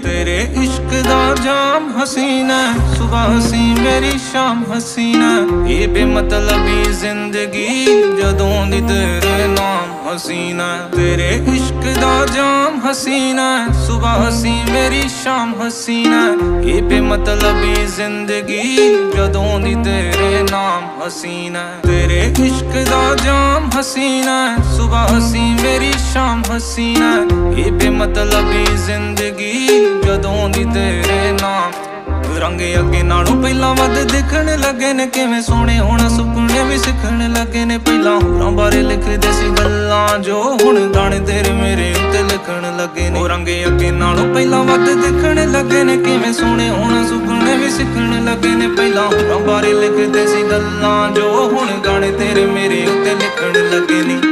तेरे इश्क दा जाम हसीना, सुबह हसी मेरी शाम हसीना। ये बेमतलबी जिंदगी जदों दी तेरे नाम हसीना। तेरे इश्क दा जाम हसीना, सुबह हसी मेरी शाम हसीना। ये बेमतलबी जिंदगी जदों दी तेरे नाम हसीना। तेरे इश्क दा जाम हसीना, सुबह हसी मेरी शाम हसीना। ये बेमतलबी जिंदगी जदों दी तेरे नाम। रंग अगे नालों पहला वध दिखण लगे ने, किवें सोहणे होना सुपने भी सिखण लगे ने। पहला होरां बारे लिखदे सी गल्लां जो हुण गाने तेरे मेरे उत्ते लिखण लगे ने। रंग अगे नालों पहला वध दिखण लगे ने, किवें सोहणे होना सुपने भी सिखण लगे ने। पहला होरां बारे लिखदे सी गल्लां जो हुण गाने तेरे मेरे उत्ते लिखण लगे ने।